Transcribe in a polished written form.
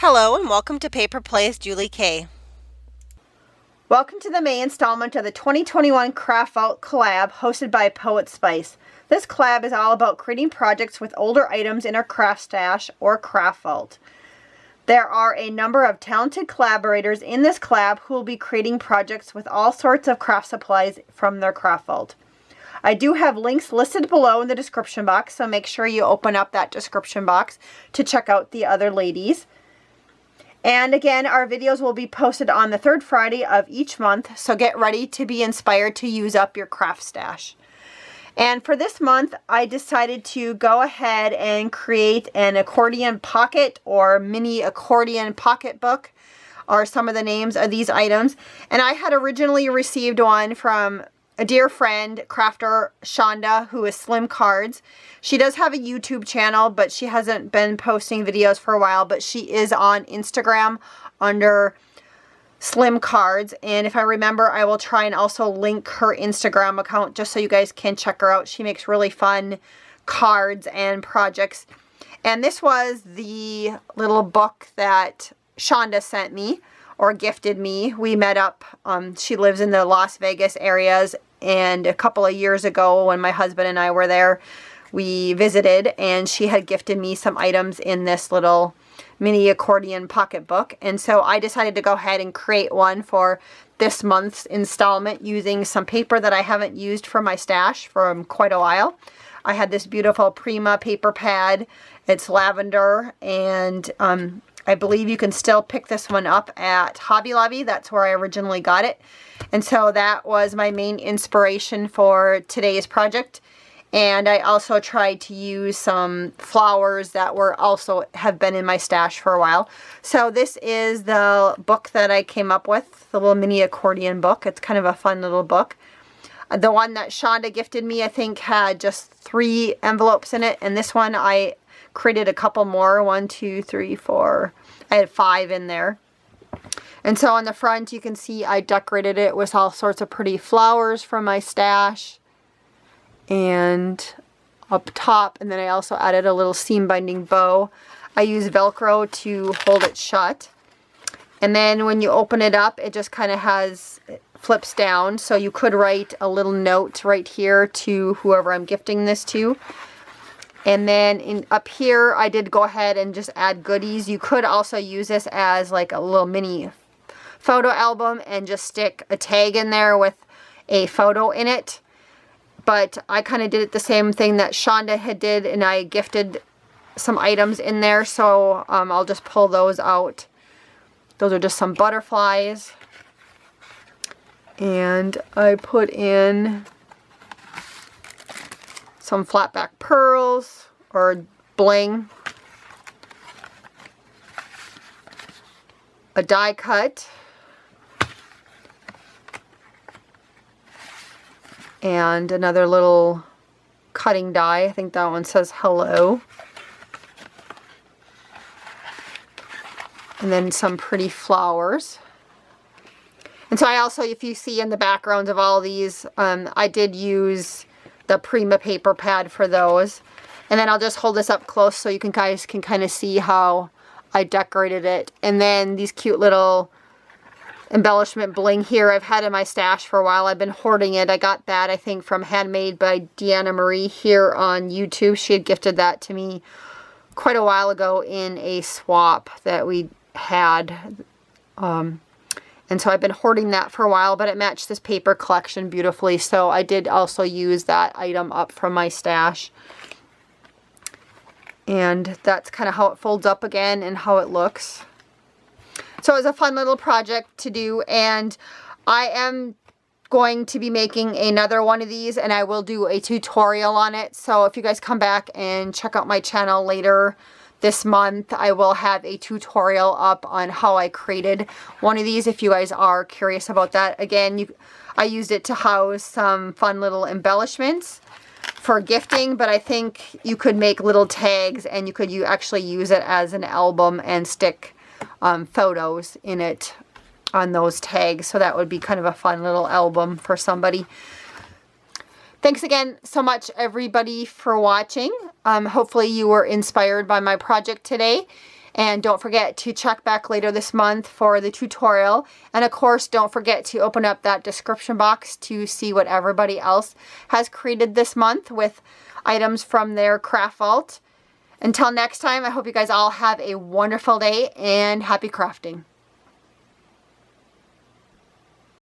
Hello and welcome to Paper Plays Julie K. Welcome to the May installment of the 2021 Craft Vault Collab hosted by Poet Spice. This collab is all about creating projects with older items in our craft stash or craft vault. There are a number of talented collaborators in this collab who will be creating projects with all sorts of craft supplies from their craft vault. I do have links listed below in the description box, so make sure you open up that description box to check out the other ladies. And again, our videos will be posted on the third Friday of each month, so get ready to be inspired to use up your craft stash. And for this month, I decided to go ahead and create an accordion pocket or mini accordion pocketbook, are some of the names of these items. And I had originally received one from a dear friend, crafter Shonda, who is Slim Cards. She does have a YouTube channel, but she hasn't been posting videos for a while, but she is on Instagram under Slim Cards. And if I remember, I will try and also link her Instagram account just so you guys can check her out. She makes really fun cards and projects. And this was the little book that Shonda sent me or gifted me. We met up. She lives in the Las Vegas areas, and a couple of years ago when my husband and I were there, we visited, and she had gifted me some items in this little mini accordion pocketbook. And so I decided to go ahead and create one for this month's installment using some paper that I haven't used for my stash for quite a while. I had this beautiful Prima paper pad. It's lavender, and I believe you can still pick this one up at Hobby Lobby. That's where I originally got it. And so that was my main inspiration for today's project. And I also tried to use some flowers that have been in my stash for a while. So this is the book that I came up with, the little mini accordion book. It's kind of a fun little book. The one that Shonda gifted me, I think, had just 3 envelopes in it. And this one I created a couple more. 1, 2, 3, 4. I had 5 in there. And so on the front you can see I decorated it with all sorts of pretty flowers from my stash. And up top, and then I also added a little seam binding bow. I use Velcro to hold it shut. And then when you open it up, it just kind of flips down. So you could write a little note right here to whoever I'm gifting this to. And then up here, I did go ahead and just add goodies. You could also use this as like a little mini photo album and just stick a tag in there with a photo in it. But I kind of did it the same thing that Shonda had did, and I gifted some items in there. So I'll just pull those out. Those are just some butterflies. And I put in some flat back pearls or bling, a die cut, and another little cutting die. I think that one says hello. And then some pretty flowers. And so I also, if you see in the backgrounds of all these, I did use the Prima paper pad for those. And then I'll just hold this up close so you guys can kind of see how I decorated it. And then these cute little embellishment bling here I've had in my stash for a while. I've been hoarding it. I got that, I think, from Handmade by Deanna Marie here on YouTube. She had gifted that to me quite a while ago in a swap that we had. And so I've been hoarding that for a while, but it matched this paper collection beautifully. So I did also use that item up from my stash. And that's kind of how it folds up again and how it looks. So it was a fun little project to do, and I am going to be making another one of these, and I will do a tutorial on it. So if you guys come back and check out my channel later this month, I will have a tutorial up on how I created one of these if you guys are curious about that. Again, I used it to house some fun little embellishments for gifting, but I think you could make little tags, and you could actually use it as an album and stick photos in it on those tags. So that would be kind of a fun little album for somebody. Thanks again so much, everybody, for watching. Hopefully you were inspired by my project today. And don't forget to check back later this month for the tutorial. And of course, don't forget to open up that description box to see what everybody else has created this month with items from their craft vault. Until next time, I hope you guys all have a wonderful day and happy crafting.